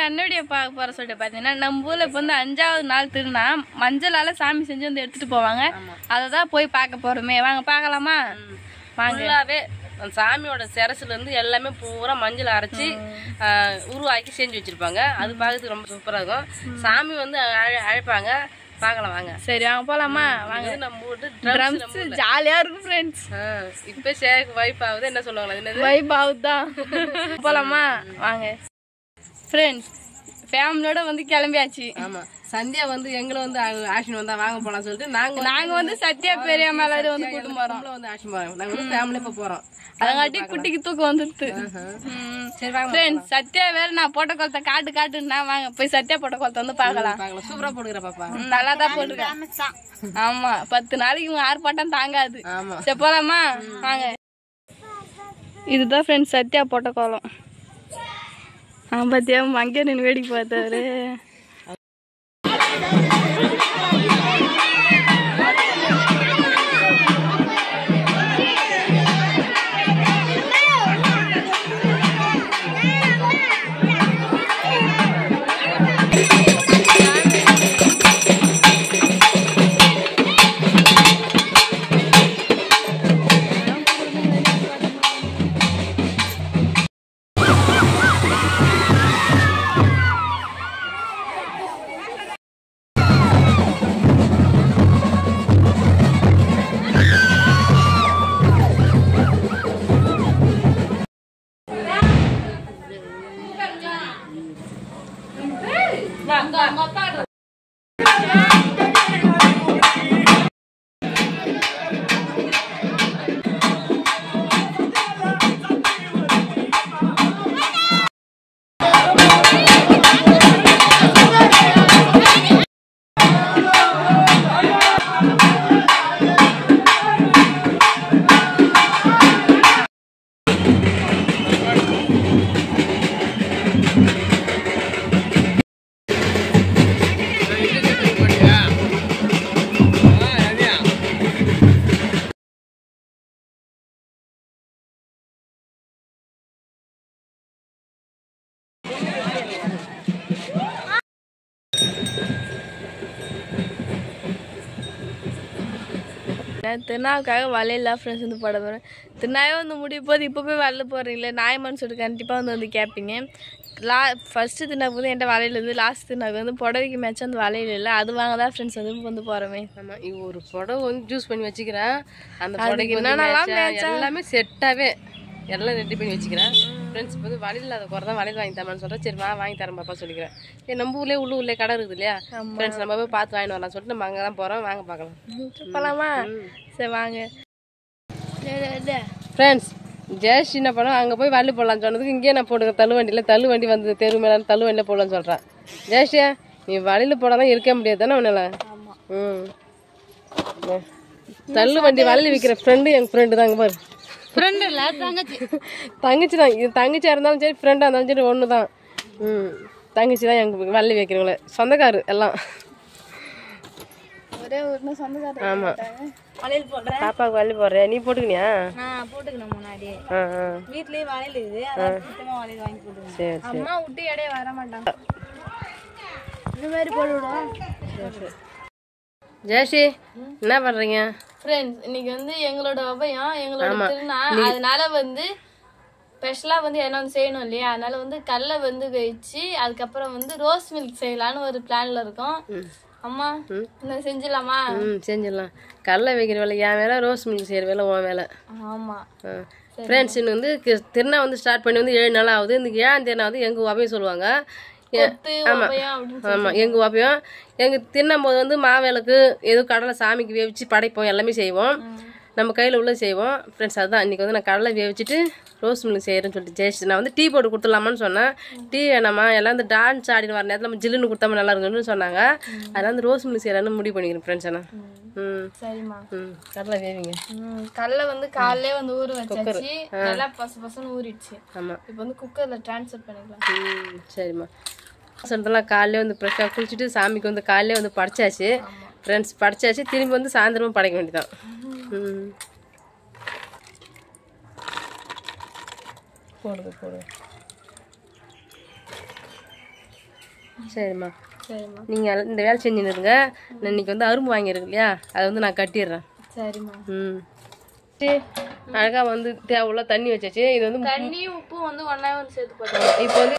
என்னுடைய பார்க்க போற சொல்லிட்டு பாத்தீங்கன்னா நம்ம ஊர்ல இப்போ வந்து 5வது நாள் திருநா மஞ்சளால சாமி செஞ்சு வந்து எடுத்துட்டு போவாங்க. அததான் போய் பார்க்க போறோமே. வாங்க பார்க்கலாமா? ஃபுல்லாவே சாமியோட சிரசுல இருந்து எல்லாமே பூரா மஞ்சள் அரைச்சி உருவாக்கி செஞ்சு வச்சிருப்பாங்க. அது பார்க்கறதுக்கு ரொம்ப சூப்பரா இருக்கும். சாமி வந்து அழைப்பாங்க. பார்க்கலாம் வாங்க. சரி வாங்க போலாமா? வாங்க. நம்ம வீட்டு ட்ரம்ஸ் ஜாலியா இருக்கும் ஃப்ரெண்ட்ஸ். இப்ப ஷேக் வைப் ஆகுது. என்ன சொல்லுவாங்களா? என்னது வைப் ஆகுதுதான். போலாமா? வாங்க ஃப்ரெண்ட்ஸ். ஃபேமிலியோட வந்து கிளம்பியாச்சு. ஆமா. சந்தியா வந்து எங்களை வந்து ஆக்ஷன் வந்தா வாங்க போலாம் சொல்லிட்டு நாங்க வந்து சத்யா பெரிய மேல வந்து கூட்டு போறோம். வந்து ஆக்ஷன் போறோம். நாங்க வந்து ஃபேமிலியா இப்ப போறோம். அதங்காட்டி குட்டிக்கு தூக்கம் வந்துடுது. சரி வாங்க ஃப்ரெண்ட்ஸ். சத்யா வேற நான் போட்ட குளத்தை காட்டுன்னா வாங்க போய் சத்யா போட்ட குளத்தை வந்து பாக்கலாம். சூப்பரா போடுகிற பாப்பா. நல்லா தான் போட்டுருக்கேன். ஆமா 10 நாளைக்கு இவங்க ஆர்ப்பாட்டம் தாங்காது. ஆமா. சரி போலாமா? வாங்க. இதுதான் ஃப்ரெண்ட்ஸ் சத்யா போட்ட கோலம். பாத்தியா அங்கே நின்று வேடிக்கை பார்த்தாரு. திருநாவுக்காக வலையில ஃப்ரெண்ட்ஸ் வந்து போட போகிறேன். திருநாவே வந்து முடிய போது இப்போ போய் வரல போகிறீங்களே நாயமான்னு சொல்லிட்டு கண்டிப்பாக வந்து கேட்பீங்க. ஃபஸ்ட்டு திருநாவுக்கு வந்து என்கிட்ட வலையில் இருந்து லாஸ்ட் திருநாவுக்கு வந்து புடவைக்கு மேட்ச் அந்த வலையில் இல்லை. அது வாங்க தான் ஃப்ரெண்ட்ஸ் வந்து போகிறோமே. ஆமாம். இது ஒரு புடவை வந்து ஜூஸ் பண்ணி வச்சுக்கிறேன். அந்த புடவைக்கு என்னென்னலாம் எல்லாமே செட்டாகவே எல்லாம் ரெடி பண்ணி வச்சுக்கிறேன். ஃப்ரெண்ட்ஸ் இப்போ வந்து வலையில் அதை குறை தான் வலையில் வாங்கி தரமான்னு சொல்கிறேன். சரி வாங்கி தரேன் பாப்பா சொல்லிக்கிறேன். நம்ம ஊர்லேயே உள்ளே கடை இருக்குது இல்லையா ஃப்ரெண்ட்ஸ், நம்ம போய் பார்த்து வாங்கிட்டு வரலாம் சொல்லிட்டு நம்ம அங்கே தான் போகிறோம். வாங்க பார்க்கலாம். போகலாமா? சரி வாங்க ஃப்ரெண்ட்ஸ். ஜெயஸ்ரீ என்ன பண்ணோம் அங்கே போய் வள்ளி போடலான்னு சொன்னதுக்கு இங்கேயே நான் போடுங்க தள்ளு வண்டி வந்து தெரு மேலே தள்ளு வண்டியில் போடலான்னு சொல்கிறேன். ஜெயஸ்ரீயா நீ வழியில் போடாதான் இருக்க முடியாது தானே உன்னால? தள்ளு வண்டி வள்ளி விற்கிற ஃப்ரெண்டு எங்கள் ஃப்ரெண்டு தாங்க பாரு. ஃப்ரெண்டு இல்லை தங்கச்சி தான். இது தங்கச்சியாக இருந்தாலும் சரி ஃப்ரெண்டாக இருந்தாலும் சரி ஒன்று தான். தங்கச்சி தான் எங்கள் வள்ளி வைக்கிறவங்கள சொந்தக்காரு எல்லாம். ஒரே ஒரு சொந்தக்காரர். ஆமாம். வளையல் போடுறேன். பாப்பாவுக்கு வள்ளி போடுறேன். நீ போட்டுக்கினியா? போட்டுக்கணும் முன்னாடியே. வீட்லயே வளையல் இருக்குது. வளையல் வாங்கி போட்டுக்கணும். சரி சரி. அம்மா விட்டு இடையே வர மாட்டாங்க. இந்த மாதிரி போட்டு விடுவோம். ஜெயஸ்ரீ என்ன பண்றீங்க? ஃப்ரெண்ட்ஸ் இன்னைக்கு வந்து எங்களோட உபயம் எங்களோட திருநா. அதனால வந்து ஸ்பெஷலாக வந்து என்ன வந்து செய்யணும் இல்லையா? அதனால வந்து கடலை வந்து வச்சு அதுக்கப்புறம் வந்து ரோஸ் மில்க் செய்யலான்னு ஒரு பிளான்ல இருக்கோம். அம்மா என்ன செஞ்சிடலாமா? செஞ்சிடலாம். கடலை வைக்கிற வேலை என் வேலை, ரோஸ் மில்க் செய்கிற வேலை உன் வேலை. ஆமாம் ஃப்ரெண்ட்ஸ் இன்னும் வந்து திருநா வந்து ஸ்டார்ட் பண்ணி வந்து 7 நாள் ஆகுது. இந்த 7ஆம் தேதி எங்கள் உபயம் சொல்லுவாங்க. ஆமாம் ஆமாம் எங்கள் உபயம். எங்கள் தின்னும்போது வந்து மாவிளக்கு எதுவும் கடலை சாமிக்கு வேவிச்சு படைப்போம். எல்லாமே செய்வோம். நம்ம கையில் உள்ள செய்வோம். ஃப்ரெண்ட்ஸ் அதுதான் இன்றைக்கி வந்து நான் கடலை வேவிச்சிட்டு ரோஸ் மில்க் செய்கிறேன்னு சொல்லிட்டு ஜெயிச்சு நான் வந்து டீ போட்டு கொடுத்துடலாமான்னு சொன்னேன். டீ வேணாமா எல்லாம் இந்த டான்ஸ் ஆடின்னு வர நேரத்தில் நம்ம ஜில்லுன்னு கொடுத்தா நல்லா இருக்குன்னு சொன்னாங்க. அதனால் வந்து ரோஸ் மில்க் செய்யலான்னு முடிவு பண்ணிக்கிறேன் ஃப்ரெண்ட்ஸ். ஆனால் சரிம்மா. கடலை வேவிங்க. கடலை வந்து காலையிலே வந்து ஊற வச்சாச்சு. நல்லா பசன்னு ஊறிடுச்சு. ஆமாம். இப்போ வந்து குக்கரில் ட்ரான்ஸ்ஃபர் பண்ணிக்கலாம். சரிம்மா. சொன்னதெல்லாம் காலையிலே வந்து ஃப்ரெஷ்ஷாக குளிச்சுட்டு சாமிக்கு வந்து காலையிலே வந்து படைச்சாச்சு ஃப்ரெண்ட்ஸ். படைச்சாச்சு திரும்பி வந்து சாயந்தரமும் படைக்க வேண்டியதான். போடுங்க போடுங்க. சரிம்மா. சரிம்மா. நீங்கள் இந்த வேலை செஞ்சுன்னு இருங்க. இன்னைக்கு வந்து அரும்பு வாங்கியிருக்கு இல்லையா, அதை வந்து நான் கட்டிடுறேன். சரிம்மா. அழகாக வந்து தேவையுள்ள தண்ணி வச்சாச்சு. இது வந்து தண்ணி உப்பு வந்து ஒன்றா வந்து சேர்த்து போட்டோம். இப்போ வந்து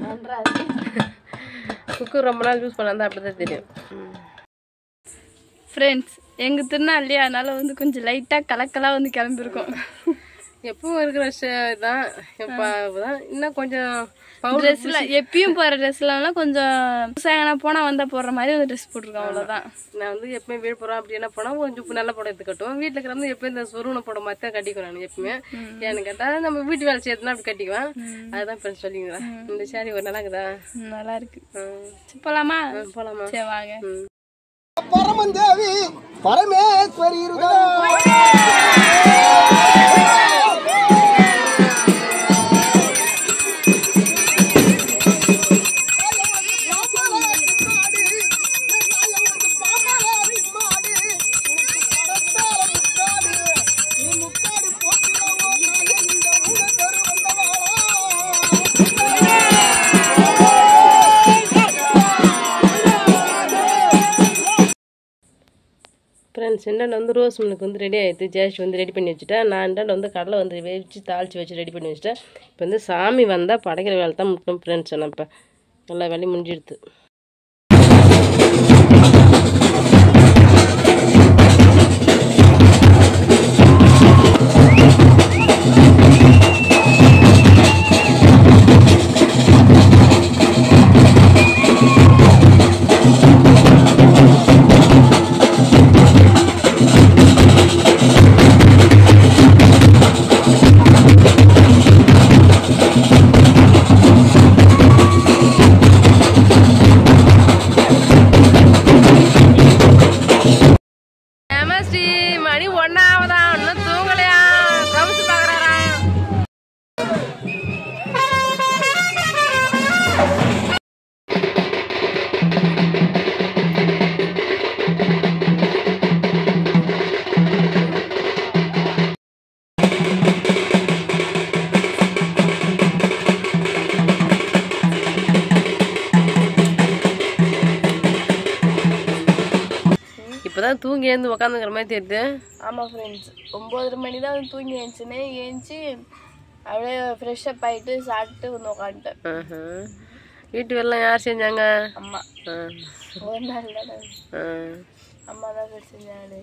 நன்றாக குக்கர் ரொம்ப நாள் யூஸ் பண்ணால் தான் அப்படி தான் தெரியும். ஃப்ரெண்ட்ஸ், எங்கள் திருநாள் இல்லையா, அதனால் வந்து கொஞ்சம் லைட்டாக கலக்கலாக வந்து கிளம்பிருக்கோம். எப்பவும் இருக்கிற தான் எப்போ தான் இன்னும் கொஞ்சம் ட்ரெஸ்லாம் எப்பயும் போகிற ட்ரெஸ்லாம் கொஞ்சம் சாயங்காலம் போனால் வந்தால் போடுற மாதிரி வந்து ட்ரெஸ் போட்டிருக்கோம், அவ்வளோதான். நான் வந்து எப்பயும் விழுப்புரம் அப்படி என்ன போனால் கொஞ்சம் நல்ல படம் எடுத்து கட்டுவோம். வீட்டில் இருக்கிறது எப்பயும் இந்த சொருவனை படம் மாதிரி தான் கட்டிக்குவேன் நான் எப்பயுமே. ஏன்னு கேட்டால் நம்ம வீட்டு வேலை செய்யறதுனா அப்படி கட்டிக்குவேன். அதுதான் ஃப்ரெண்ட்ஸ் சொல்லிக்கிறேன். இந்த சாரி ஒரு நல்லா இருக்குதா? நல்லா இருக்கு. போகலாமா? போகலாமா? சரி வாங்க. பரமந்தேவி பரமேஸ்வரி ஃப்ரெண்ட்ஸ், இண்டாண்ட வந்து ரோஸ் மில்க் வந்து ரெடி ஆகிடுது. ஜேஷ் வந்து ரெடி பண்ணி வச்சுட்டேன். நான் இண்டாண்ட வந்து கடலை வந்து வேவிச்சு தாளித்து வச்சு ரெடி பண்ணி வச்சுட்டேன். இப்போ வந்து சாமி வந்தால் படைக்கிற வேலை தான் முக்கியம் ஃப்ரெண்ட்ஸ். நான் இப்போ எல்லா வேலையும் முடிஞ்சிடுது. மணி 1 இன்னும் தூங்கலையா? கவுச்சு பார்க்குறாரா? இப்போதான் தூங்கி எழுந்து உக்காந்துக்கிற மாதிரி தெரியுது. ஆமாம் ஃப்ரெண்ட்ஸ், 9:30 மணி தான் வந்து தூங்கி ஏஞ்சி அப்படியே ஃப்ரெஷ்ஷப் ஆகிட்டு சாப்பிட்டு வந்து உட்காந்துட்டேன். வீட்டு வேலைலாம் யார் செஞ்சாங்க? அம்மா. ஒரு நாள் தான் அம்மா தான் செஞ்சாங்க.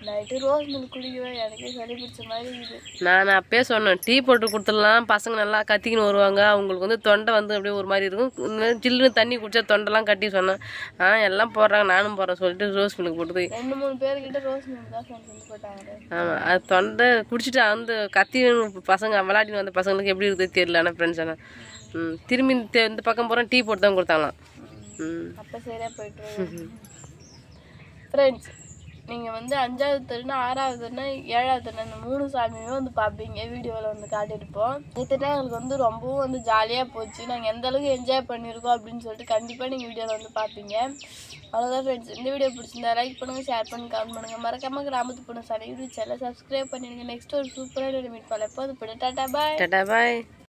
நைட்டு ரோஸ் மில்க் குடிக்குவேன், எனக்கே சளி பிடிச்ச மாதிரி இருக்குது. நான் அப்பயே சொன்னேன், டீ போட்டு கொடுத்துடலாம், பசங்க நல்லா கத்திக்கின்னு வருவாங்க, அவங்களுக்கு வந்து தொண்டை வந்து அப்படியே ஒரு மாதிரி இருக்கும், ஜில்லுன்னு தண்ணி குடிச்சா தொண்டெல்லாம் கட்டி சொன்னேன். எல்லாம் போடுறாங்க, நானும் போடுறேன் சொல்லிட்டு ரோஸ் மில்க் போட்டு 2-3 பேர்கிட்ட ரோஸ் மில்க் தான் செஞ்சு போட்டாங்க. ஆமாம், அது தொண்டை குடிச்சிட்டு வந்து கத்தி பசங்க விளையாடின்னு வந்த பசங்களுக்கு எப்படி இருக்குது தெரியல. ஆனால் ஃப்ரெண்ட்ஸ் ஆனால் திரும்பி இந்த பக்கம் போகிறேன் டீ போட்டு தான் கொடுத்தாங்களாம். அப்போ சரியாக போய்ட்டு ஃப்ரெண்ட்ஸ், நீங்கள் வந்து 5வது தெருனா 6வது தெருனா 7வது தெருனா இந்த 3 சாமியுமே வந்து பார்ப்பீங்க. வீடியோவில் வந்து காட்டியிருப்போம். இதுனா எங்களுக்கு வந்து ரொம்பவும் வந்து ஜாலியாக போச்சு. நாங்கள் எந்த அளவுக்கு என்ஜாய் பண்ணியிருக்கோம் அப்படின்னு சொல்லிட்டு கண்டிப்பாக நீங்கள் வீடியோவில் வந்து பார்ப்பீங்க. அவ்வளோதான் ஃப்ரெண்ட்ஸ், இந்த வீடியோ பிடிச்சிருந்தா லைக் பண்ணுங்கள், ஷேர் பண்ணுங்கள், கமெண்ட் பண்ணுங்கள். மறக்காமல் கிராமத்து பொண்ணு சார் யூடியூப் சேனலை சப்ஸ்கிரைப் பண்ணிடுங்க. நெக்ஸ்ட் ஒரு சூப்பரான மீட் பண்ணலாம். எப்போ அது போய்ட்டு டாட்டா பாய். டாட்டா பாய்.